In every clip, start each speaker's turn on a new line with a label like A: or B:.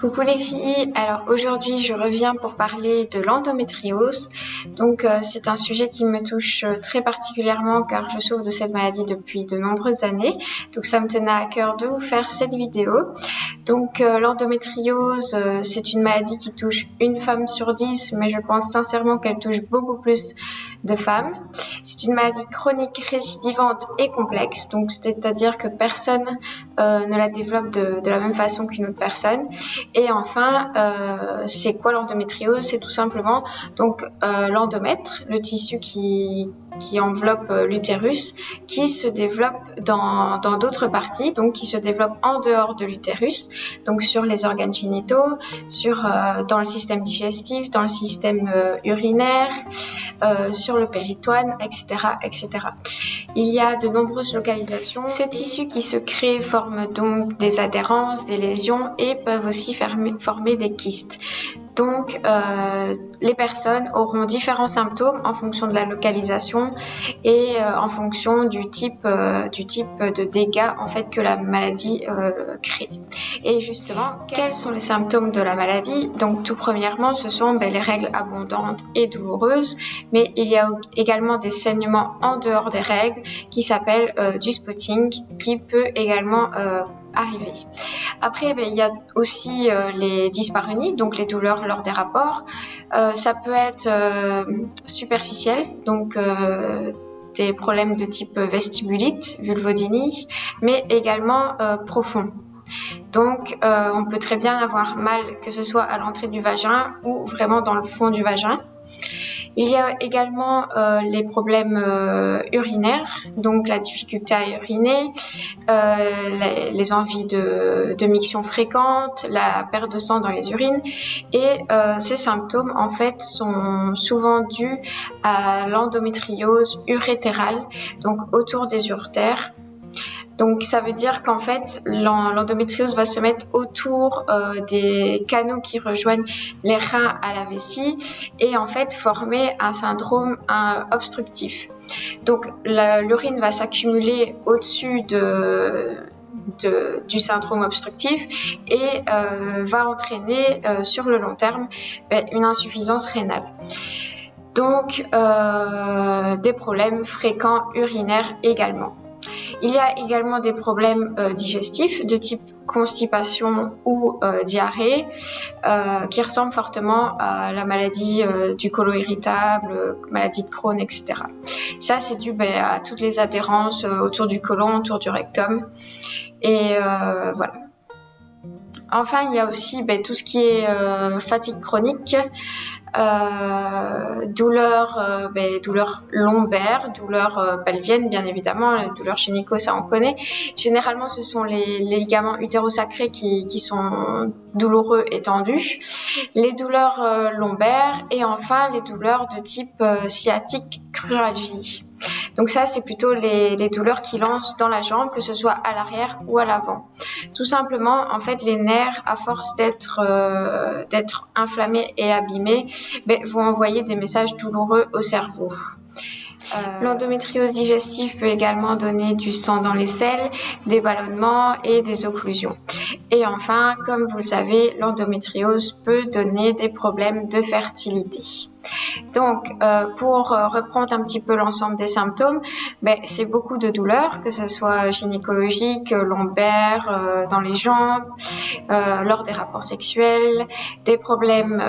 A: Coucou les filles, alors aujourd'hui je reviens pour parler de l'endométriose. Donc c'est un sujet qui me touche très particulièrement car je souffre de cette maladie depuis de nombreuses années. Donc ça me tenait à cœur de vous faire cette vidéo. Donc l'endométriose c'est une maladie qui touche une femme sur 10, mais je pense sincèrement qu'elle touche beaucoup plus de femmes. C'est une maladie chronique, récidivante et complexe, donc c'est-à-dire que personne ne la développe de la même façon qu'une autre personne. Et enfin, c'est quoi l'endométriose? C'est tout simplement donc l'endomètre, le tissu qui enveloppe l'utérus, qui se développe dans d'autres parties, donc qui se développe en dehors de l'utérus, donc sur les organes génitaux, dans le système digestif, dans le système urinaire, sur le péritoine, etc., etc. Il y a de nombreuses localisations. Ce tissu qui se crée forme donc des adhérences, des lésions et peuvent aussi former des kystes. Donc, les personnes auront différents symptômes en fonction de la localisation et en fonction du type de dégâts en fait que la maladie crée. Et justement, quels sont les symptômes de la maladie? Donc, tout premièrement, ce sont les règles abondantes et douloureuses, mais il y a également des saignements en dehors des règles qui s'appellent du spotting, qui peut également arriver. Après, il y a aussi les dyspareunies, donc les douleurs lors des rapports. Ça peut être superficiel, donc des problèmes de type vestibulite, vulvodynie, mais également profond. Donc, on peut très bien avoir mal, que ce soit à l'entrée du vagin ou vraiment dans le fond du vagin. Il y a également les problèmes urinaires, donc la difficulté à uriner, les envies de miction fréquentes, la perte de sang dans les urines. Et ces symptômes, en fait, sont souvent dus à l'endométriose urétérale, donc autour des uretères. Donc ça veut dire qu'en fait l'endométriose va se mettre autour des canaux qui rejoignent les reins à la vessie et en fait former un syndrome obstructif. Donc l'urine va s'accumuler au-dessus du syndrome obstructif et va entraîner sur le long terme une insuffisance rénale. Donc des problèmes fréquents urinaires également. Il y a également des problèmes digestifs de type constipation ou diarrhée qui ressemblent fortement à la maladie du côlon irritable, maladie de Crohn, etc. Ça, c'est dû à toutes les adhérences autour du côlon, autour du rectum. Et voilà. Enfin, il y a aussi tout ce qui est fatigue chronique, douleurs lombaires, douleurs pelviennes bien évidemment, les douleurs gynéco ça on connaît. Généralement ce sont les ligaments utérosacrés qui sont douloureux et tendus, les douleurs lombaires et enfin les douleurs de type sciatique cruralgie. Donc ça, c'est plutôt les douleurs qui lancent dans la jambe, que ce soit à l'arrière ou à l'avant. Tout simplement, en fait, les nerfs, à force d'être inflammés et abîmés, vont envoyer des messages douloureux au cerveau. L'endométriose digestive peut également donner du sang dans les selles, des ballonnements et des occlusions. Et enfin, comme vous le savez, l'endométriose peut donner des problèmes de fertilité. Donc, pour reprendre un petit peu l'ensemble des symptômes, c'est beaucoup de douleurs, que ce soit gynécologique, lombaire, dans les jambes, lors des rapports sexuels, des problèmes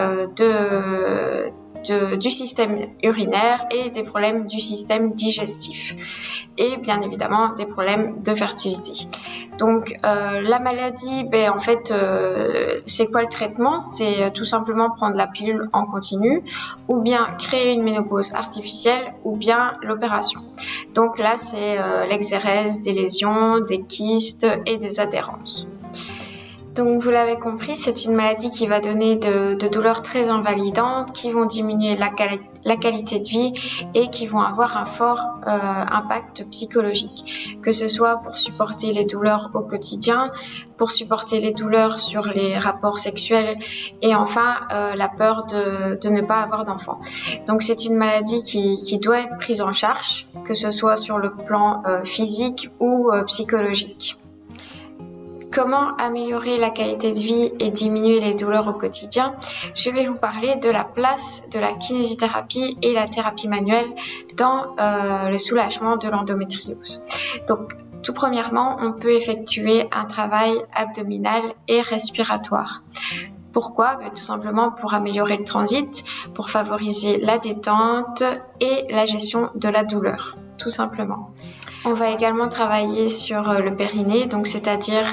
A: du système urinaire et des problèmes du système digestif et bien évidemment des problèmes de fertilité. Donc la maladie, en fait c'est quoi le traitement? C'est tout simplement prendre la pilule en continu ou bien créer une ménopause artificielle ou bien l'opération. Donc là c'est l'exérèse des lésions, des kystes et des adhérences. Donc vous l'avez compris, c'est une maladie qui va donner de douleurs très invalidantes, qui vont diminuer la qualité de vie et qui vont avoir un fort impact psychologique, que ce soit pour supporter les douleurs au quotidien, pour supporter les douleurs sur les rapports sexuels et enfin la peur de ne pas avoir d'enfant. Donc c'est une maladie qui doit être prise en charge, que ce soit sur le plan physique ou psychologique. comment améliorer la qualité de vie et diminuer les douleurs au quotidien, je vais vous parler de la place de la kinésithérapie et la thérapie manuelle dans le soulagement de l'endométriose. Donc, tout premièrement, on peut effectuer un travail abdominal et respiratoire. Pourquoi ? Tout simplement pour améliorer le transit, pour favoriser la détente et la gestion de la douleur, tout simplement. On va également travailler sur le périnée, donc c'est-à-dire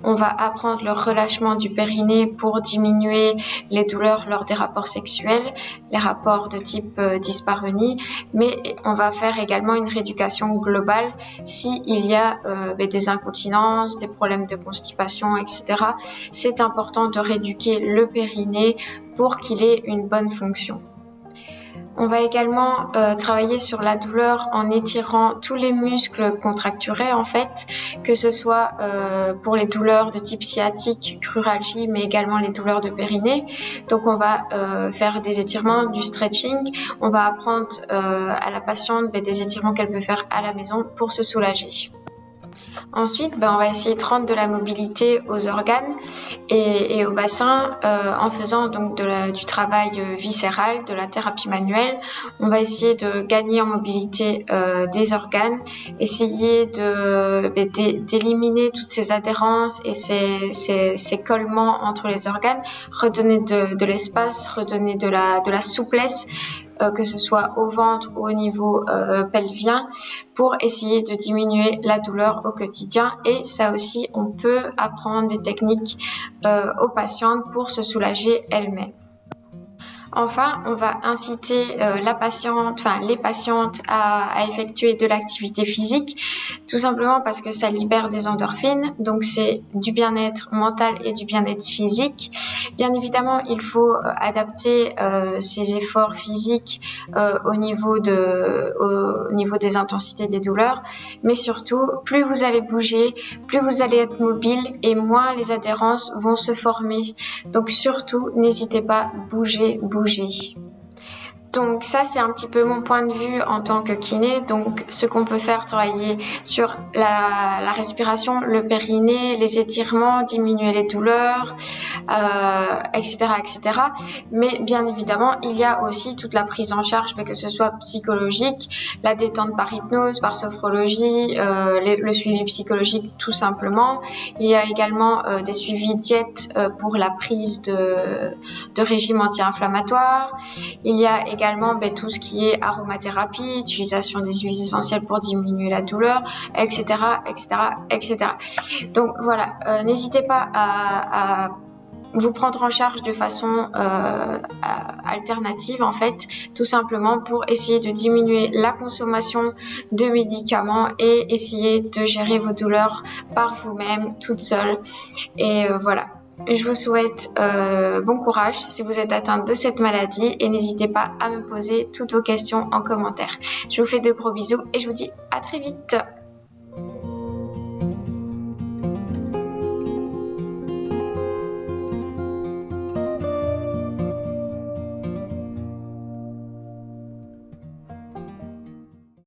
A: on va apprendre le relâchement du périnée pour diminuer les douleurs lors des rapports sexuels, les rapports de type dyspareunie, mais on va faire également une rééducation globale s'il y a des incontinences, des problèmes de constipation, etc. C'est important de rééduquer le périnée pour qu'il ait une bonne fonction. On va également travailler sur la douleur en étirant tous les muscles contracturés en fait, que ce soit pour les douleurs de type sciatique, cruralgie, mais également les douleurs de périnée. Donc on va faire des étirements, du stretching. On va apprendre à la patiente des étirements qu'elle peut faire à la maison pour se soulager. Ensuite, on va essayer de rendre de la mobilité aux organes et au bassin en faisant donc du travail viscéral, de la thérapie manuelle. On va essayer de gagner en mobilité des organes, essayer d'éliminer toutes ces adhérences et ces collements entre les organes, redonner de l'espace, redonner de la souplesse, que ce soit au ventre ou au niveau pelvien, pour essayer de diminuer la douleur au quotidien. Et ça aussi, on peut apprendre des techniques aux patientes pour se soulager elles-mêmes. Enfin, on va inciter les patientes à effectuer de l'activité physique, tout simplement parce que ça libère des endorphines, donc c'est du bien-être mental et du bien-être physique. Bien évidemment, il faut adapter ces efforts physiques au niveau des intensités des douleurs, mais surtout, plus vous allez bouger, plus vous allez être mobile et moins les adhérences vont se former. Donc surtout, n'hésitez pas, bougez. Donc ça, c'est un petit peu mon point de vue en tant que kiné. Donc ce qu'on peut faire, travailler sur la respiration, le périnée, les étirements, diminuer les douleurs, etc., etc. Mais bien évidemment, il y a aussi toute la prise en charge, que ce soit psychologique, la détente par hypnose, par sophrologie, le suivi psychologique tout simplement. Il y a également des suivis diète pour la prise de régime anti-inflammatoire. Il y a également tout ce qui est aromathérapie, utilisation des huiles essentielles pour diminuer la douleur, etc., etc., etc. Donc voilà, n'hésitez pas à vous prendre en charge de façon alternative en fait, tout simplement pour essayer de diminuer la consommation de médicaments et essayer de gérer vos douleurs par vous-même, toute seule. Et voilà. Je vous souhaite bon courage si vous êtes atteinte de cette maladie et n'hésitez pas à me poser toutes vos questions en commentaire. Je vous fais de gros bisous et je vous dis à très vite.